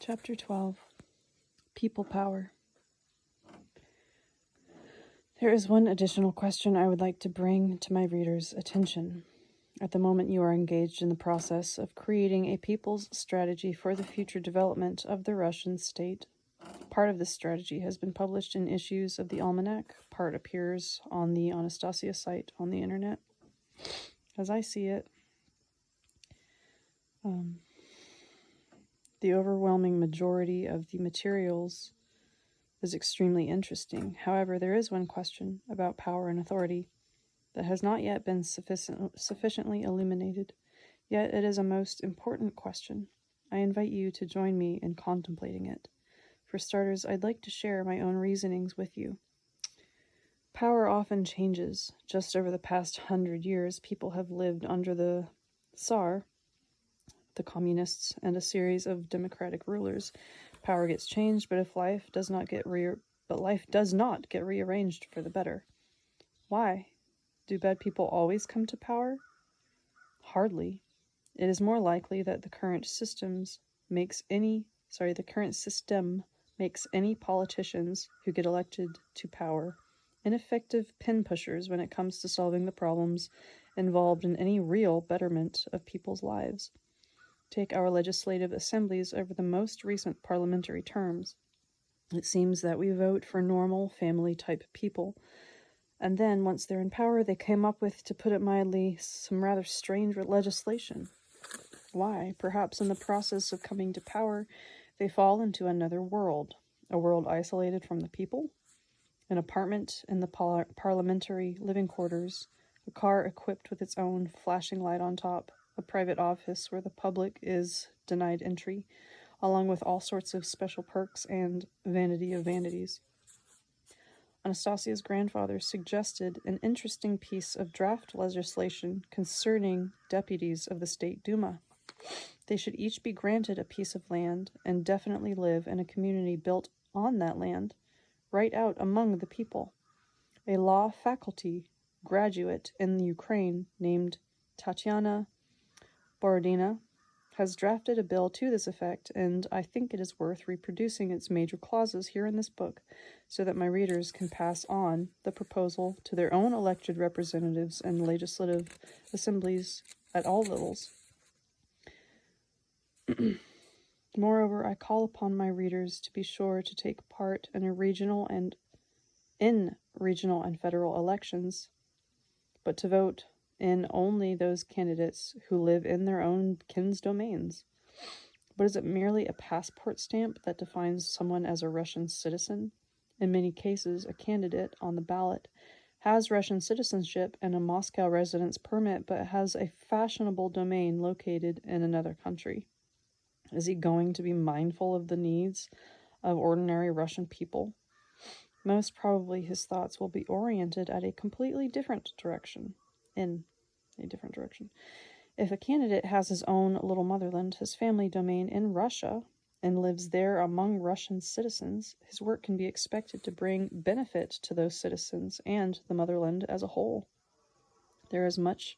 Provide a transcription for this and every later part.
Chapter 12, People Power. There is one additional question I would like to bring to my readers' attention. At the moment, you are engaged in the process of creating a people's strategy for the future development of the Russian state. Part of this strategy has been published in issues of the Almanac. Part appears on the Anastasia site on the internet. As I see it, the overwhelming majority of the materials is extremely interesting. However, there is one question about power and authority that has not yet been sufficiently illuminated, yet it is a most important question. I invite you to join me in contemplating it. For starters, I'd like to share my own reasonings with you. Power often changes. Just over the past 100 years, people have lived under the Tsar, the communists, and a series of democratic rulers. Power gets changed, but life does not get rearranged for the better. Why? Do bad people always come to power? Hardly. It is more likely that the current system makes any politicians who get elected to power ineffective pin pushers when it comes to solving the problems involved in any real betterment of people's lives. Take our legislative assemblies over the most recent parliamentary terms. It seems that we vote for normal family-type people, and then, once they're in power, they came up with, to put it mildly, some rather strange legislation. Why? Perhaps in the process of coming to power, they fall into another world, a world isolated from the people, an apartment in the parliamentary living quarters, a car equipped with its own flashing light on top, a private office where the public is denied entry, along with all sorts of special perks and vanity of vanities. Anastasia's grandfather suggested an interesting piece of draft legislation concerning deputies of the State Duma. They should each be granted a piece of land and definitely live in a community built on that land, right out among the people. A law faculty graduate in the Ukraine named Tatiana Borodina has drafted a bill to this effect, and I think it is worth reproducing its major clauses here in this book so that my readers can pass on the proposal to their own elected representatives and legislative assemblies at all levels. Moreover, I call upon my readers to be sure to take part in regional and federal elections, but to vote in only those candidates who live in their own kin's domains. But is it merely a passport stamp that defines someone as a Russian citizen? In many cases, a candidate on the ballot has Russian citizenship and a Moscow residence permit, but has a fashionable domain located in another country. Is he going to be mindful of the needs of ordinary Russian people? Most probably his thoughts will be oriented at a completely different direction. If a candidate has his own little motherland, his family domain in Russia, and lives there among Russian citizens, his work can be expected to bring benefit to those citizens and the motherland as a whole. This much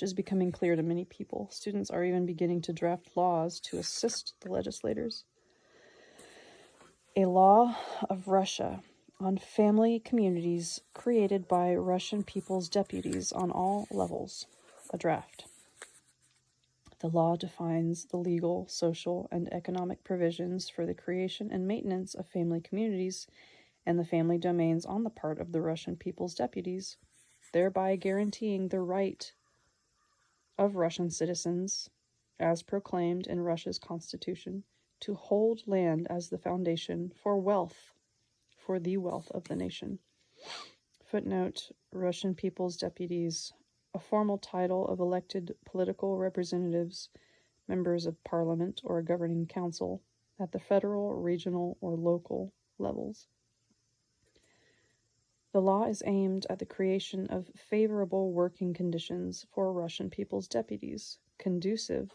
is becoming clear to many people. Students are even beginning to draft laws to assist the legislators. A law of Russia on family communities created by Russian people's deputies on all levels. A draft. The law defines the legal, social, and economic provisions for the creation and maintenance of family communities and the family domains on the part of the Russian people's deputies, thereby guaranteeing the right of Russian citizens, as proclaimed in Russia's constitution, to hold land as the foundation for the wealth of the nation. Footnote: Russian people's deputies, a formal title of elected political representatives, members of parliament or a governing council at the federal, regional, or local levels. The law is aimed at the creation of favorable working conditions for Russian people's deputies, conducive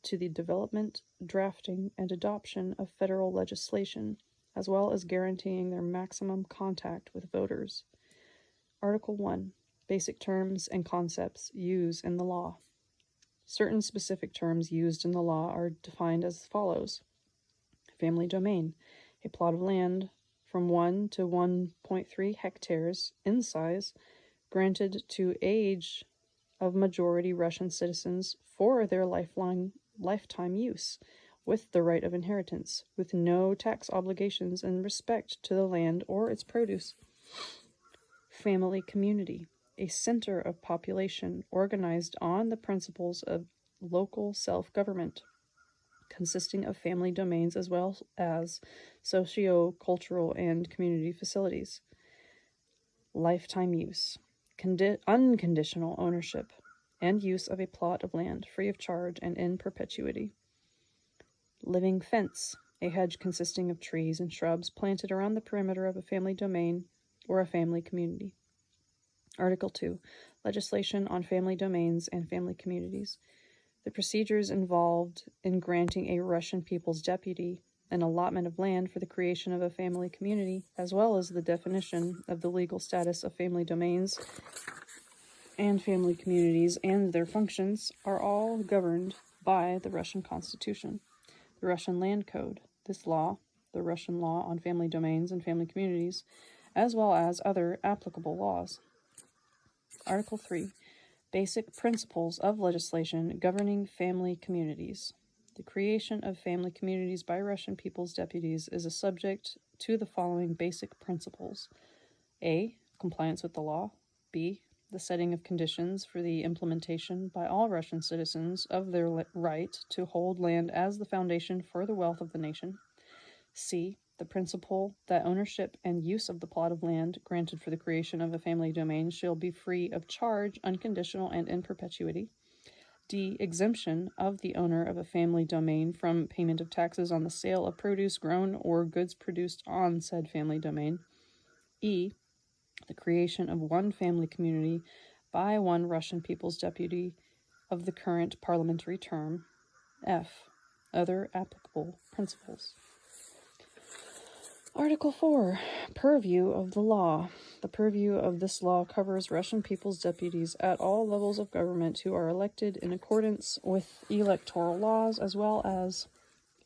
to the development, drafting, and adoption of federal legislation, as well as guaranteeing their maximum contact with voters. Article 1. Basic terms and concepts used in the law. Certain specific terms used in the law are defined as follows. Family domain, a plot of land from 1 to 1.3 hectares in size, granted to age of majority Russian citizens for their lifetime use, with the right of inheritance, with no tax obligations in respect to the land or its produce. Family community, a center of population organized on the principles of local self-government, consisting of family domains as well as socio-cultural and community facilities. Lifetime use, unconditional ownership and use of a plot of land free of charge and in perpetuity. Living fence, a hedge consisting of trees and shrubs planted around the perimeter of a family domain or a family community. Article 2. Legislation on family domains and family communities. The procedures involved in granting a Russian People's Deputy an allotment of land for the creation of a family community, as well as the definition of the legal status of family domains and family communities and their functions, are all governed by the Russian Constitution, the Russian Land Code, this law, the Russian law on family domains and family communities, as well as other applicable laws. Article 3. Basic principles of legislation governing family communities. The creation of family communities by Russian People's Deputies is subject to the following basic principles. A. Compliance with the law. B. The setting of conditions for the implementation by all Russian citizens of their right to hold land as the foundation for the wealth of the nation. C. The principle that ownership and use of the plot of land granted for the creation of a family domain shall be free of charge, unconditional, and in perpetuity. D. Exemption of the owner of a family domain from payment of taxes on the sale of produce grown or goods produced on said family domain. E. The creation of one family community by one Russian People's Deputy of the current parliamentary term. F. Other applicable principles. Article 4. Purview of the law. The purview of this law covers Russian People's Deputies at all levels of government who are elected in accordance with electoral laws, as well as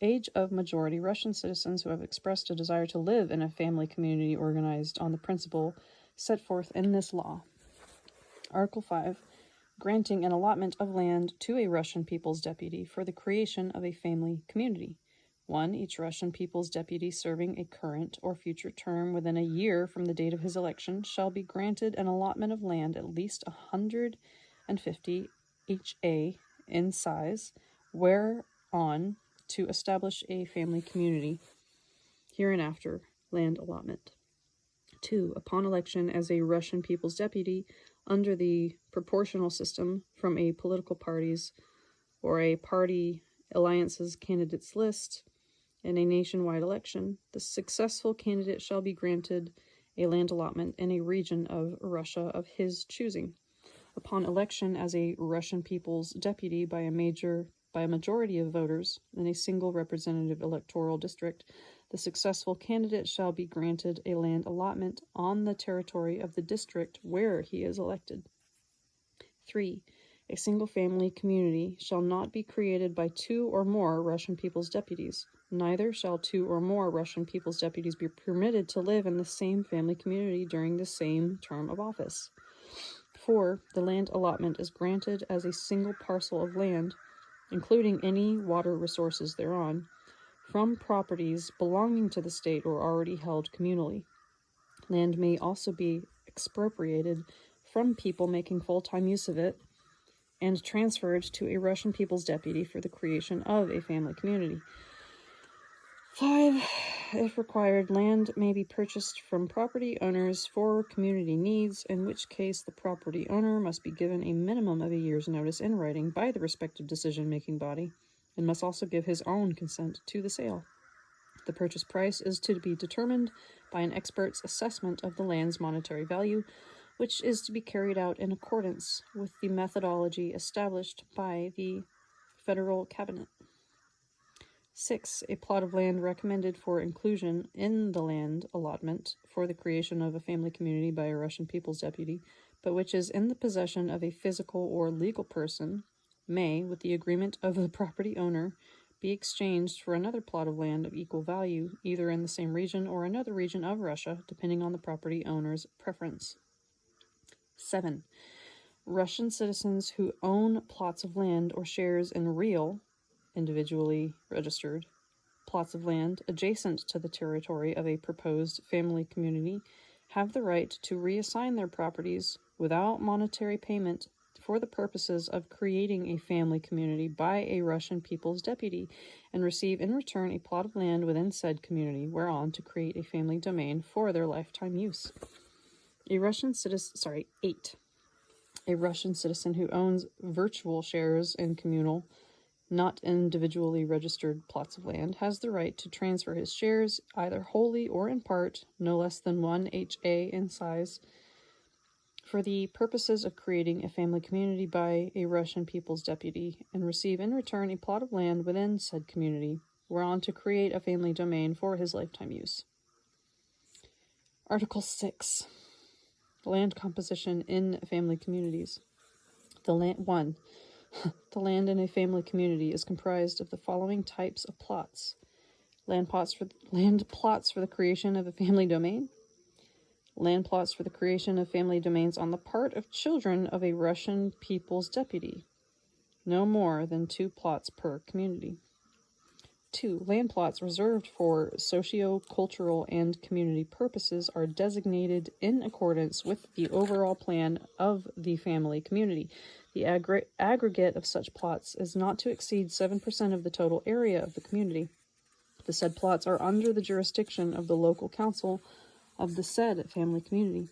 age of majority Russian citizens who have expressed a desire to live in a family community organized on the principle set forth in this law. Article 5. Granting an allotment of land to a Russian People's Deputy for the creation of a family community. 1. Each Russian People's Deputy serving a current or future term within a year from the date of his election shall be granted an allotment of land at least 150 ha in size, whereon to establish a family community. Hereinafter, land allotment. 2. Upon election as a Russian People's Deputy under the proportional system from a political party's or a party alliance's candidates list, in a nationwide election, the successful candidate shall be granted a land allotment in a region of Russia of his choosing. Upon election as a Russian People's Deputy by a majority of voters in a single representative electoral district, the successful candidate shall be granted a land allotment on the territory of the district where he is elected. 3. A single family community shall not be created by 2 or more Russian People's Deputies. Neither shall 2 or more Russian People's Deputies be permitted to live in the same family community during the same term of office. 4. The land allotment is granted as a single parcel of land, including any water resources thereon, from properties belonging to the state or already held communally. Land may also be expropriated from people making full-time use of it and transferred to a Russian People's Deputy for the creation of a family community. 5. If required, land may be purchased from property owners for community needs, in which case the property owner must be given a minimum of a year's notice in writing by the respective decision-making body, and must also give his own consent to the sale. The purchase price is to be determined by an expert's assessment of the land's monetary value, which is to be carried out in accordance with the methodology established by the Federal Cabinet. 6. A plot of land recommended for inclusion in the land allotment for the creation of a family community by a Russian People's Deputy, but which is in the possession of a physical or legal person, may, with the agreement of the property owner, be exchanged for another plot of land of equal value, either in the same region or another region of Russia, depending on the property owner's preference. 7. Russian citizens who own plots of land or shares in real, individually registered, plots of land adjacent to the territory of a proposed family community have the right to reassign their properties without monetary payment for the purposes of creating a family community by a Russian people's deputy, and receive in return a plot of land within said community whereon to create a family domain for their lifetime use. 8. A Russian citizen who owns virtual shares in communal, not individually registered plots of land, has the right to transfer his shares, either wholly or in part, no less than 1 HA in size, for the purposes of creating a family community by a Russian people's deputy, and receive in return a plot of land within said community, whereon to create a family domain for his lifetime use. Article 6. Land composition in family communities. 1. The land in a family community is comprised of the following types of plots: land plots for the creation of a family domain, land plots for the creation of family domains on the part of children of a Russian people's deputy, no more than 2 plots per community. 2. Land plots reserved for socio-cultural and community purposes are designated in accordance with the overall plan of the family community. The aggregate of such plots is not to exceed 7% of the total area of the community. The said plots are under the jurisdiction of the local council of the said family community.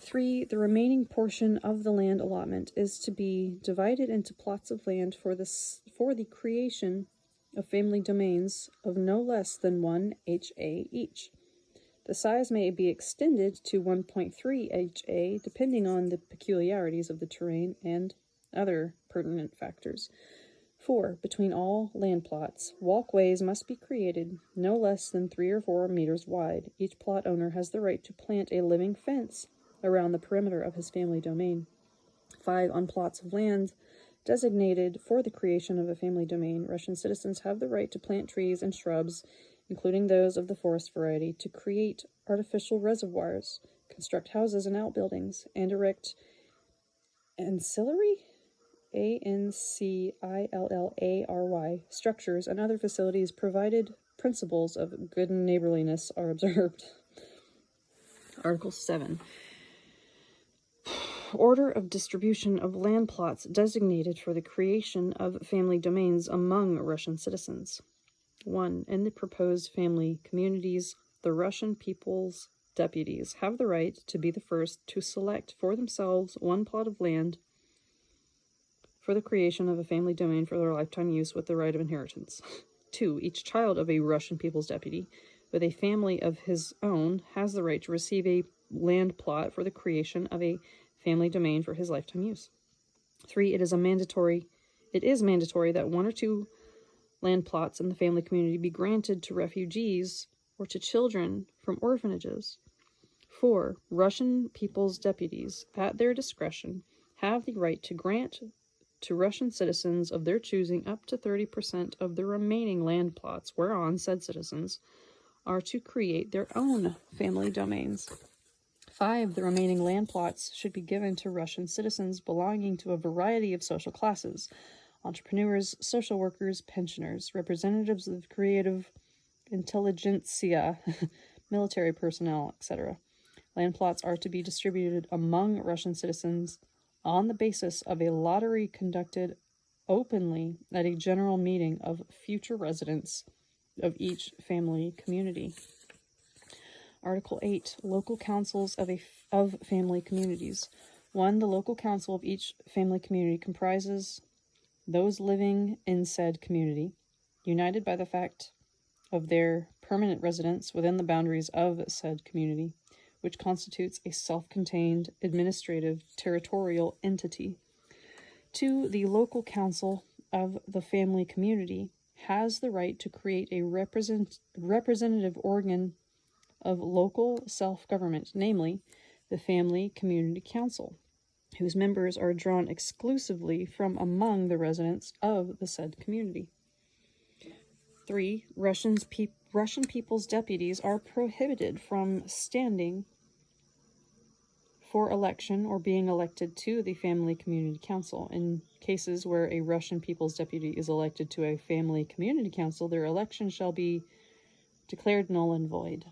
3. The remaining portion of the land allotment is to be divided into plots of land for the creation of family domains of no less than 1 HA each. The size may be extended to 1.3 HA depending on the peculiarities of the terrain and other pertinent factors. 4. Between all land plots, walkways must be created no less than 3 or 4 meters wide. Each plot owner has the right to plant a living fence around the perimeter of his family domain. 5. On plots of land designated for the creation of a family domain, Russian citizens have the right to plant trees and shrubs, including those of the forest variety, to create artificial reservoirs, construct houses and outbuildings, and erect ancillary ANCILLARY structures and other facilities, provided principles of good neighborliness are observed. Article 7. Order of distribution of land plots designated for the creation of family domains among Russian citizens. 1. In the proposed family communities, the Russian people's deputies have the right to be the first to select for themselves 1 plot of land for the creation of a family domain for their lifetime use with the right of inheritance. 2. Each child of a Russian people's deputy with a family of his own has the right to receive a land plot for the creation of a family domain for his lifetime use. 3. It is mandatory that 1 or 2 land plots in the family community be granted to refugees or to children from orphanages. 4. Russian people's deputies, at their discretion, have the right to grant to Russian citizens of their choosing up to 30% of the remaining land plots whereon said citizens are to create their own family domains. 5. The remaining land plots should be given to Russian citizens belonging to a variety of social classes: entrepreneurs, social workers, pensioners, representatives of creative intelligentsia, military personnel, etc. Land plots are to be distributed among Russian citizens on the basis of a lottery conducted openly at a general meeting of future residents of each family community. Article 8. Local councils of family communities. 1. The local council of each family community comprises those living in said community, united by the fact of their permanent residence within the boundaries of said community, which constitutes a self-contained administrative territorial entity. 2. The local council of the family community has the right to create a representative organ of local self-government, namely the Family Community Council, whose members are drawn exclusively from among the residents of the said community. 3. Russian people's deputies are prohibited from standing for election or being elected to the Family Community Council. In cases where a Russian people's deputy is elected to a Family Community Council, their election shall be declared null and void.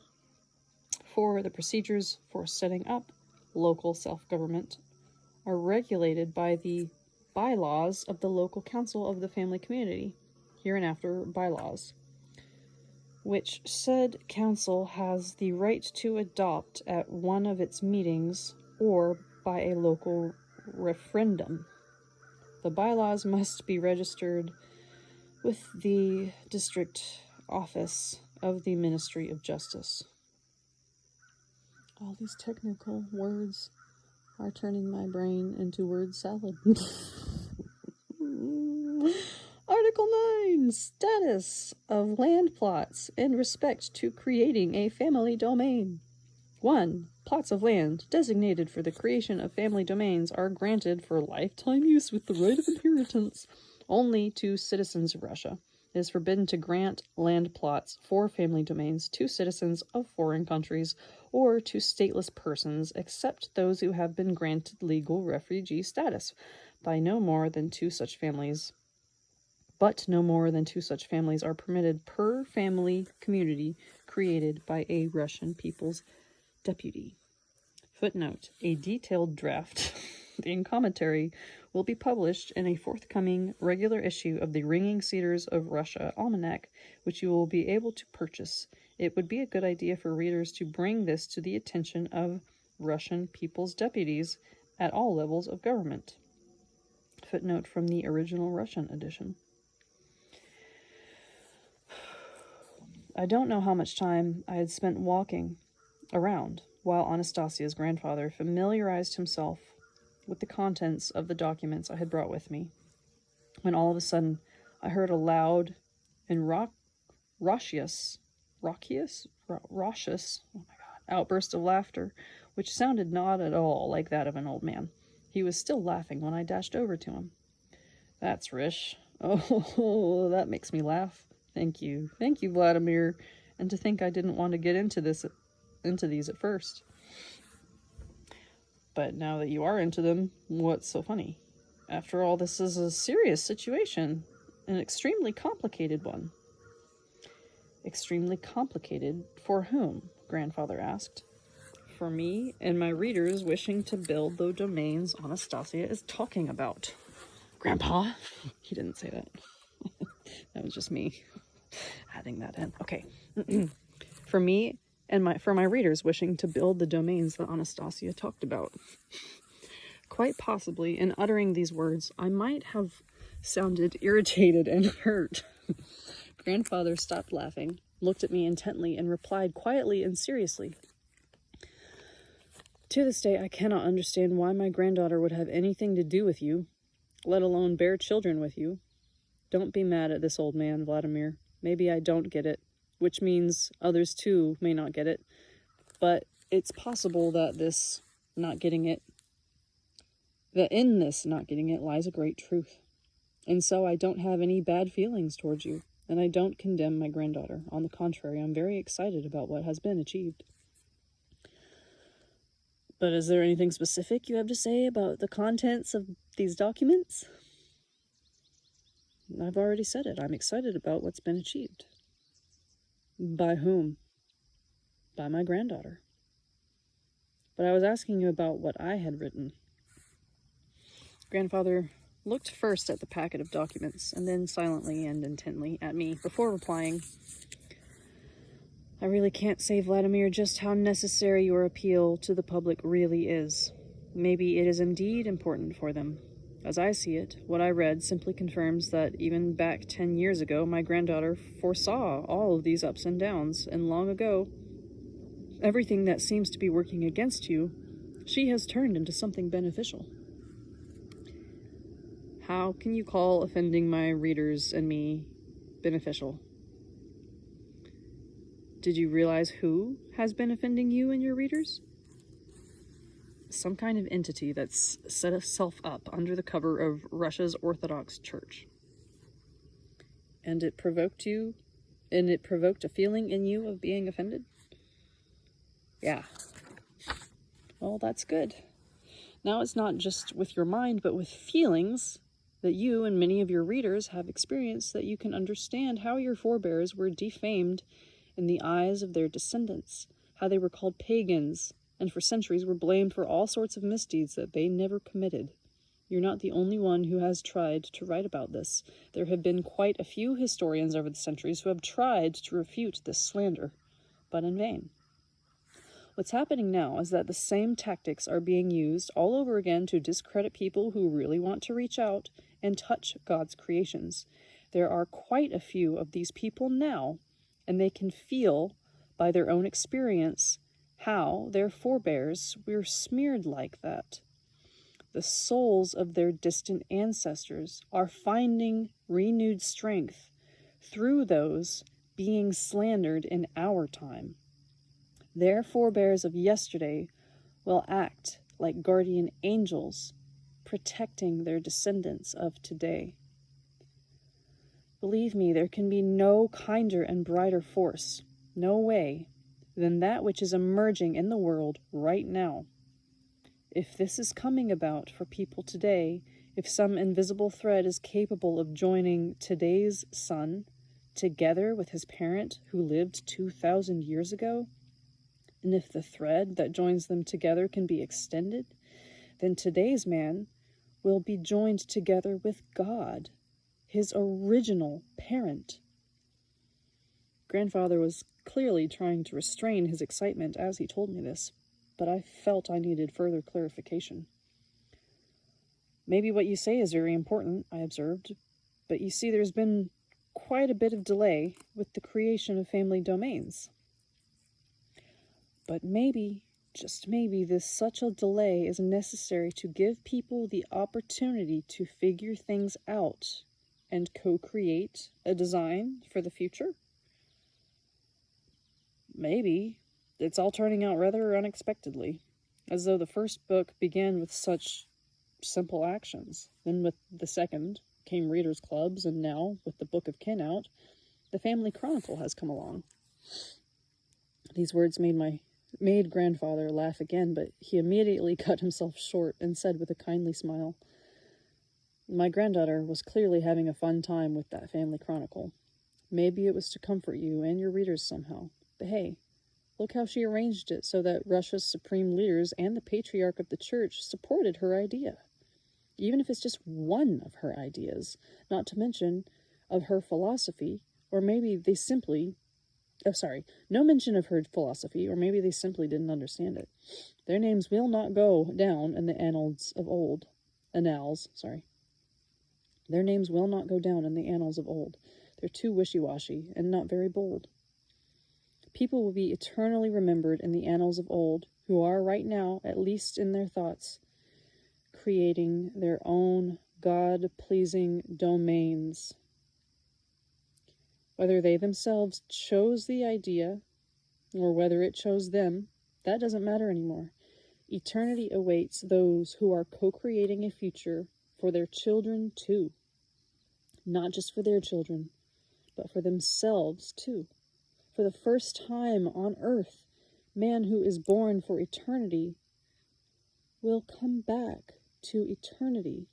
4. The procedures for setting up local self-government are regulated by the bylaws of the local council of the family community, hereinafter bylaws, which said council has the right to adopt at one of its meetings or by a local referendum. The bylaws must be registered with the district office of the Ministry of Justice. All these technical words are turning my brain into word salad. Article 9. Status of land plots in respect to creating a family domain. 1. Plots of land designated for the creation of family domains are granted for lifetime use with the right of inheritance only to citizens of Russia. It is forbidden to grant land plots for family domains to citizens of foreign countries or to stateless persons except those who have been granted legal refugee status by no more than 2 such families. But no more than 2 such families are permitted per family community created by a Russian people's deputy. Footnote: a detailed draft in commentary will be published in a forthcoming regular issue of the Ringing Cedars of Russia Almanac, which you will be able to purchase. It would be a good idea for readers to bring this to the attention of Russian people's deputies at all levels of government. Footnote from the original Russian edition. I don't know how much time I had spent walking around while Anastasia's grandfather familiarized himself with the contents of the documents I had brought with me, when all of a sudden I heard a loud and raucous outburst of laughter, which sounded not at all like that of an old man. He was still laughing when I dashed over to him. That's Rish. Oh, that makes me laugh. Thank you, Vladimir. And to think I didn't want to get into these at first. But now that you are into them, what's so funny? After all, this is a serious situation, an extremely complicated one. Extremely complicated for whom? Grandfather asked. For me and my readers wishing to build the domains Anastasia is talking about. Grandpa? He didn't say that. That was just me adding that in. Okay. For me and for my readers wishing to build the domains that Anastasia talked about. Quite possibly, in uttering these words, I might have sounded irritated and hurt. Grandfather stopped laughing, looked at me intently, and replied quietly and seriously. To this day, I cannot understand why my granddaughter would have anything to do with you, let alone bear children with you. Don't be mad at this old man, Vladimir. Maybe I don't get it, which means others too may not get it, but it's possible that in this not getting it lies a great truth. And so I don't have any bad feelings towards you, and I don't condemn my granddaughter. On the contrary, I'm very excited about what has been achieved. But is there anything specific you have to say about the contents of these documents? I've already said it. I'm excited about what's been achieved. By whom? By my granddaughter. But I was asking you about what I had written. Grandfather looked first at the packet of documents, and then silently and intently at me before replying, I really can't say, Vladimir, just how necessary your appeal to the public really is. Maybe it is indeed important for them. As I see it, what I read simply confirms that even back 10 years ago, my granddaughter foresaw all of these ups and downs, and long ago, everything that seems to be working against you, she has turned into something beneficial. How can you call offending my readers and me beneficial? Did you realize who has been offending you and your readers? Some kind of entity that's set itself up under the cover of Russia's Orthodox Church. And it provoked you And it provoked a feeling in you of being offended? Yeah. Well, that's good. Now it's not just with your mind, but with feelings that you and many of your readers have experienced, that you can understand how your forebears were defamed in the eyes of their descendants, how they were called pagans, and for centuries were blamed for all sorts of misdeeds that they never committed. You're not the only one who has tried to write about this. There have been quite a few historians over the centuries who have tried to refute this slander, but in vain. What's happening now is that the same tactics are being used all over again to discredit people who really want to reach out and touch God's creations. There are quite a few of these people now, and they can feel by their own experience how their forebears were smeared like that. The souls of their distant ancestors are finding renewed strength through those being slandered in our time. Their forebears of yesterday will act like guardian angels, protecting their descendants of today. Believe me, there can be no kinder and brighter force, no way, than that which is emerging in the world right now. If this is coming about for people today, if some invisible thread is capable of joining today's son together with his parent who lived 2,000 years ago, and if the thread that joins them together can be extended, then today's man will be joined together with God, his original parent. Grandfather was clearly trying to restrain his excitement as he told me this, but I felt I needed further clarification. Maybe what you say is very important, I observed, but you see there's been quite a bit of delay with the creation of family domains. But maybe, just maybe, such a delay is necessary to give people the opportunity to figure things out and co-create a design for the future. Maybe it's all turning out rather unexpectedly, as though the first book began with such simple actions. Then with the second came readers' clubs, and now, with the Book of Kin out, the Family Chronicle has come along. These words made Grandfather laugh again, but he immediately cut himself short and said with a kindly smile, "My granddaughter was clearly having a fun time with that Family Chronicle. Maybe it was to comfort you and your readers somehow. But hey, look how she arranged it so that Russia's supreme leaders and the Patriarch of the Church supported her idea. Even if it's just one of her ideas, not to mention of her philosophy, or maybe they simply... no mention of her philosophy, or maybe they simply didn't understand it. Their names will not go down in the annals of old. Their names will not go down in the annals of old. They're too wishy-washy and not very bold. People will be eternally remembered in the annals of old, who are right now, at least in their thoughts, creating their own God-pleasing domains. Whether they themselves chose the idea, or whether it chose them, that doesn't matter anymore. Eternity awaits those who are co-creating a future for their children too. Not just for their children, but for themselves too. For the first time on earth, man who is born for eternity will come back to eternity.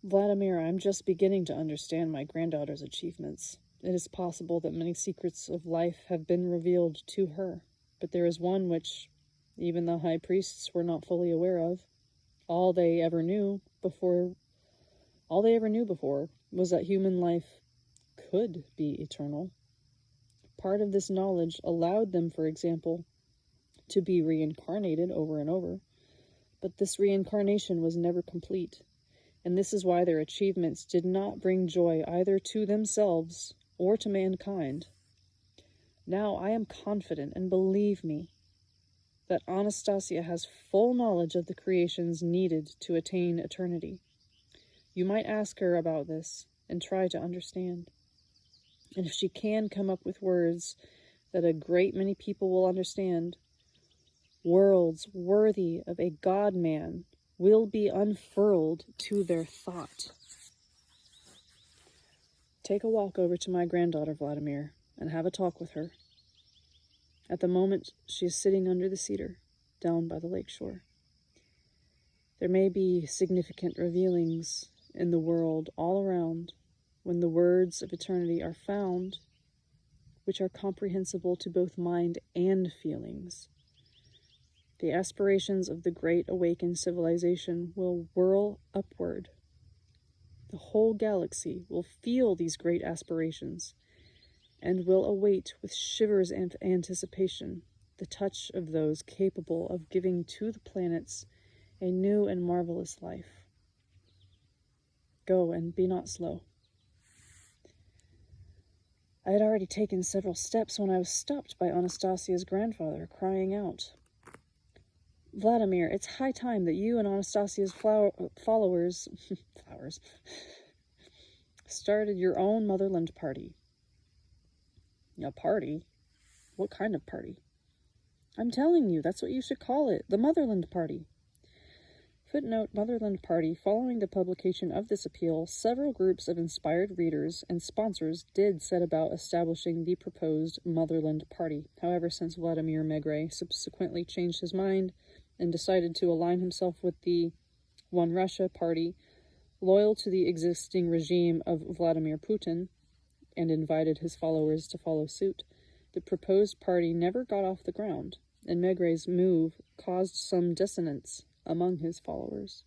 Vladimir, I'm just beginning to understand my granddaughter's achievements. It is possible that many secrets of life have been revealed to her, but there is one which even the high priests were not fully aware of. All they ever knew before was that human life could be eternal. Part of this knowledge allowed them, for example, to be reincarnated over and over, but this reincarnation was never complete. And this is why their achievements did not bring joy either to themselves or to mankind. Now I am confident, and believe me, that Anastasia has full knowledge of the creations needed to attain eternity. You might ask her about this and try to understand. And if she can come up with words that a great many people will understand. Worlds worthy of a God-man will be unfurled to their thought. Take a walk over to my granddaughter, Vladimir, and have a talk with her. At the moment, she is sitting under the cedar, down by the lake shore. There may be significant revealings in the world all around when the words of eternity are found, which are comprehensible to both mind and feelings. The aspirations of the great awakened civilization will whirl upward. The whole galaxy will feel these great aspirations and will await with shivers and anticipation the touch of those capable of giving to the planets a new and marvelous life. Go and be not slow. I had already taken several steps when I was stopped by Anastasia's grandfather, crying out, "Vladimir, it's high time that you and Anastasia's followers started your own motherland party." "A party? What kind of party?" "I'm telling you, that's what you should call it, the Motherland Party." Footnote: Motherland Party. Following the publication of this appeal, several groups of inspired readers and sponsors did set about establishing the proposed Motherland Party. However, since Vladimir Megre subsequently changed his mind and decided to align himself with the One Russia Party, loyal to the existing regime of Vladimir Putin, and invited his followers to follow suit, the proposed party never got off the ground, and Megre's move caused some dissonance among his followers.